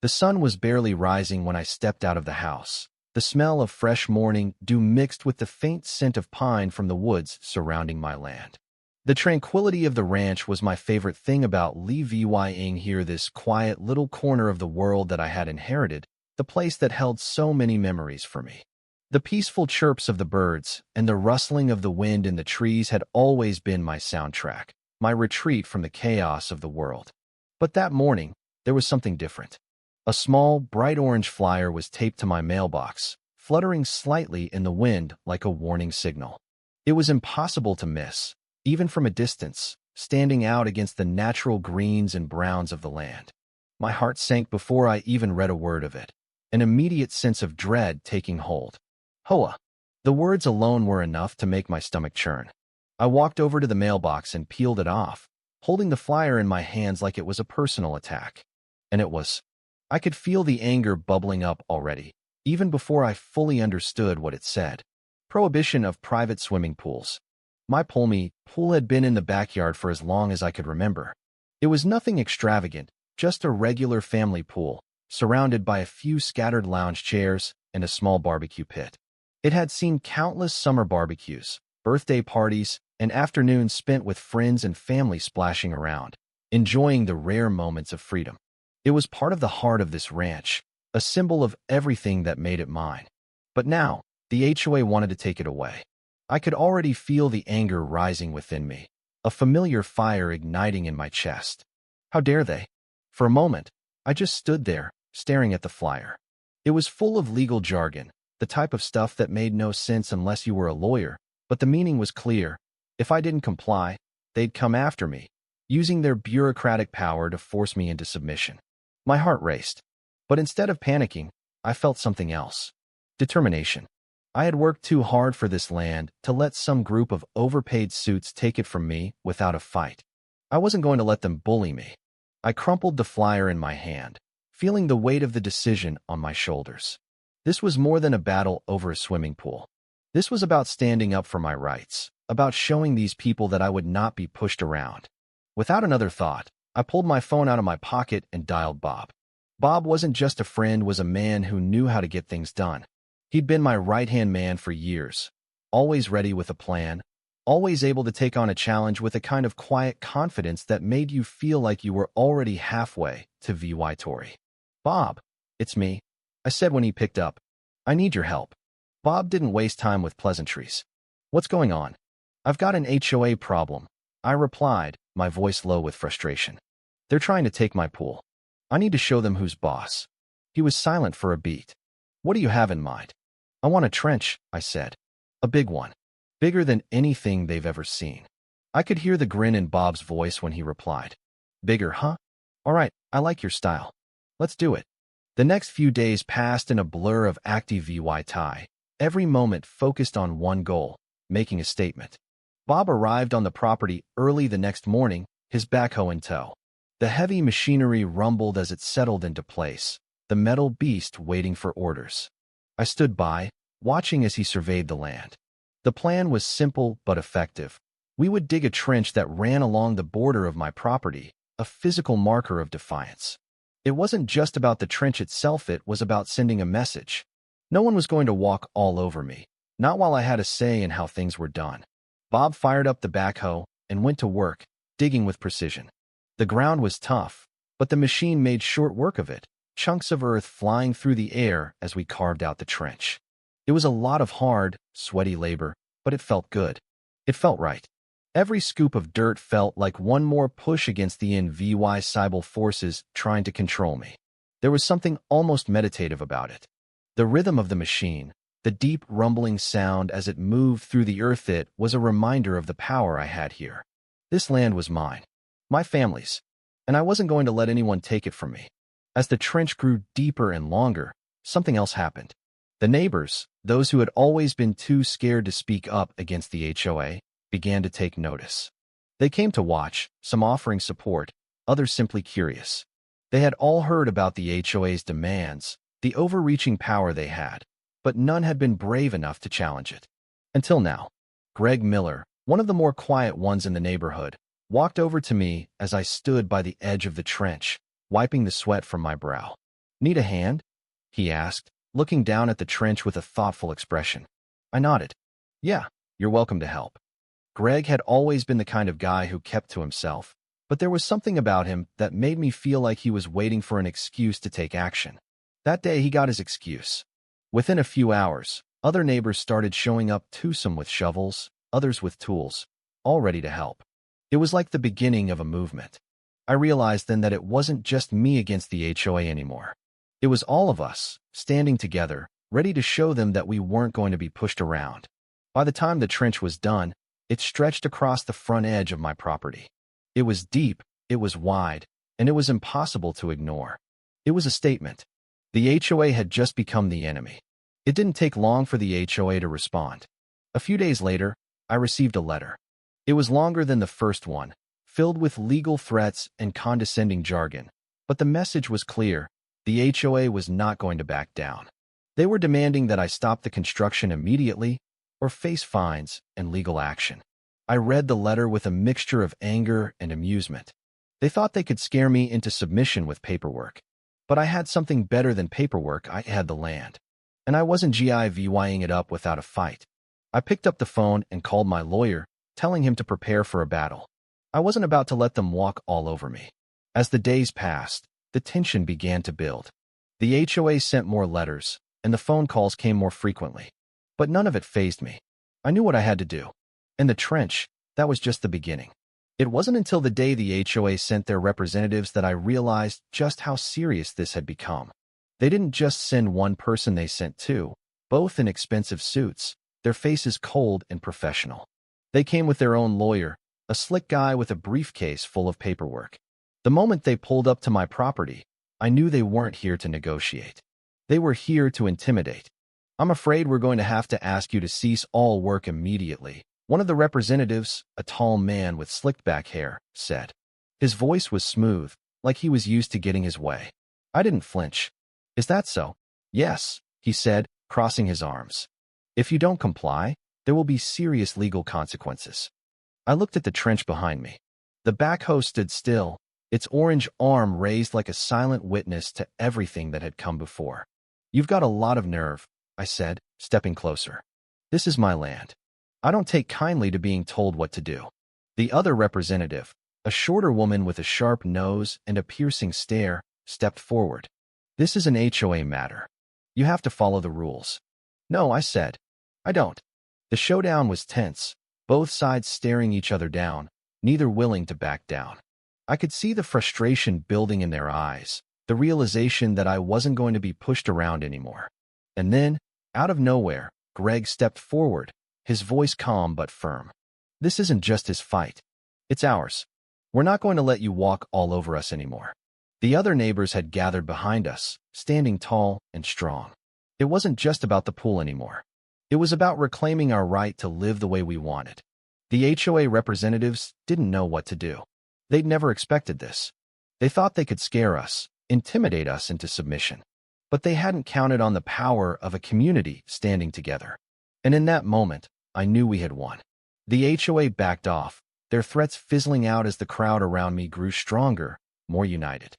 The sun was barely rising when I stepped out of the house. The smell of fresh morning dew mixed with the faint scent of pine from the woods surrounding my land. The tranquility of the ranch was my favorite thing about living here, this quiet little corner of the world that I had inherited, the place that held so many memories for me. The peaceful chirps of the birds and the rustling of the wind in the trees had always been my soundtrack, my retreat from the chaos of the world. But that morning, there was something different. A small, bright orange flyer was taped to my mailbox, fluttering slightly in the wind like a warning signal. It was impossible to miss, even from a distance, standing out against the natural greens and browns of the land. My heart sank before I even read a word of it, an immediate sense of dread taking hold. HOA. The words alone were enough to make my stomach churn. I walked over to the mailbox and peeled it off, holding the flyer in my hands like it was a personal attack. And it was. I could feel the anger bubbling up already, even before I fully understood what it said. Prohibition of private swimming pools. My pool had been in the backyard for as long as I could remember. It was nothing extravagant, just a regular family pool, surrounded by a few scattered lounge chairs and a small barbecue pit. It had seen countless summer barbecues, birthday parties, and afternoons spent with friends and family splashing around, enjoying the rare moments of freedom. It was part of the heart of this ranch, a symbol of everything that made it mine. But now, the HOA wanted to take it away. I could already feel the anger rising within me, a familiar fire igniting in my chest. How dare they? For a moment, I just stood there, staring at the flyer. It was full of legal jargon, the type of stuff that made no sense unless you were a lawyer, but the meaning was clear. If I didn't comply, they'd come after me, using their bureaucratic power to force me into submission. My heart raced, but instead of panicking, I felt something else. Determination. I had worked too hard for this land to let some group of overpaid suits take it from me without a fight. I wasn't going to let them bully me. I crumpled the flyer in my hand, feeling the weight of the decision on my shoulders. This was more than a battle over a swimming pool. This was about standing up for my rights, about showing these people that I would not be pushed around. Without another thought, I pulled my phone out of my pocket and dialed Bob. Bob wasn't just a friend, was a man who knew how to get things done. He'd been my right-hand man for years, always ready with a plan, always able to take on a challenge with a kind of quiet confidence that made you feel like you were already halfway to Tory. "Bob, it's me," I said when he picked up. "I need your help." Bob didn't waste time with pleasantries. "What's going on?" "I've got an HOA problem," I replied, my voice low with frustration. "They're trying to take my pool. I need to show them who's boss." He was silent for a beat. "What do you have in mind?" "I want a trench," I said. "A big one. Bigger than anything they've ever seen." I could hear the grin in Bob's voice when he replied. "Bigger, huh? All right, I like your style. Let's do it." The next few days passed in a blur of active tie, every moment focused on one goal, making a statement. Bob arrived on the property early the next morning, his backhoe in tow. The heavy machinery rumbled as it settled into place, the metal beast waiting for orders. I stood by, watching as he surveyed the land. The plan was simple but effective. We would dig a trench that ran along the border of my property, a physical marker of defiance. It wasn't just about the trench itself, it was about sending a message. No one was going to walk all over me, not while I had a say in how things were done. Bob fired up the backhoe and went to work, digging with precision. The ground was tough, but the machine made short work of it, chunks of earth flying through the air as we carved out the trench. It was a lot of hard, sweaty labor, but it felt good. It felt right. Every scoop of dirt felt like one more push against the invisible forces trying to control me. There was something almost meditative about it. The rhythm of the machine, the deep rumbling sound as it moved through the earth, it was a reminder of the power I had here. This land was mine, my family's, and I wasn't going to let anyone take it from me. As the trench grew deeper and longer, something else happened. The neighbors, those who had always been too scared to speak up against the HOA, began to take notice. They came to watch, some offering support, others simply curious. They had all heard about the HOA's demands, the overreaching power they had, but none had been brave enough to challenge it. Until now. Greg Miller, one of the more quiet ones in the neighborhood, walked over to me as I stood by the edge of the trench, wiping the sweat from my brow. Need a hand? He asked, looking down at the trench with a thoughtful expression. I nodded. Yeah, you're welcome to help. Greg had always been the kind of guy who kept to himself, but there was something about him that made me feel like he was waiting for an excuse to take action. That day he got his excuse. Within a few hours, other neighbors started showing up too, some with shovels, others with tools, all ready to help. It was like the beginning of a movement. I realized then that it wasn't just me against the HOA anymore. It was all of us, standing together, ready to show them that we weren't going to be pushed around. By the time the trench was done, it stretched across the front edge of my property. It was deep, it was wide, and it was impossible to ignore. It was a statement. The HOA had just become the enemy. It didn't take long for the HOA to respond. A few days later, I received a letter. It was longer than the first one, filled with legal threats and condescending jargon. But the message was clear. The HOA was not going to back down. They were demanding that I stop the construction immediately or face fines and legal action. I read the letter with a mixture of anger and amusement. They thought they could scare me into submission with paperwork. But I had something better than paperwork. I had the land. And I wasn't GIVYing it up without a fight. I picked up the phone and called my lawyer, telling him to prepare for a battle. I wasn't about to let them walk all over me. As the days passed, the tension began to build. The HOA sent more letters, and the phone calls came more frequently. But none of it fazed me. I knew what I had to do. And the trench, that was just the beginning. It wasn't until the day the HOA sent their representatives that I realized just how serious this had become. They didn't just send one person, they sent two, both in expensive suits, their faces cold and professional. They came with their own lawyer, a slick guy with a briefcase full of paperwork. The moment they pulled up to my property, I knew they weren't here to negotiate. They were here to intimidate. I'm afraid we're going to have to ask you to cease all work immediately, one of the representatives, a tall man with slicked back hair, said. His voice was smooth, like he was used to getting his way. I didn't flinch. Is that so? Yes, he said, crossing his arms. If you don't comply, there will be serious legal consequences. I looked at the trench behind me. The backhoe stood still, its orange arm raised like a silent witness to everything that had come before. You've got a lot of nerve, I said, stepping closer. This is my land. I don't take kindly to being told what to do. The other representative, a shorter woman with a sharp nose and a piercing stare, stepped forward. This is an HOA matter. You have to follow the rules. No, I said. I don't. The showdown was tense, both sides staring each other down, neither willing to back down. I could see the frustration building in their eyes, the realization that I wasn't going to be pushed around anymore. And then, out of nowhere, Greg stepped forward, his voice calm but firm. This isn't just his fight. It's ours. We're not going to let you walk all over us anymore. The other neighbors had gathered behind us, standing tall and strong. It wasn't just about the pool anymore. It was about reclaiming our right to live the way we wanted. The HOA representatives didn't know what to do. They'd never expected this. They thought they could scare us, intimidate us into submission. But they hadn't counted on the power of a community standing together. And in that moment, I knew we had won. The HOA backed off, their threats fizzling out as the crowd around me grew stronger, more united.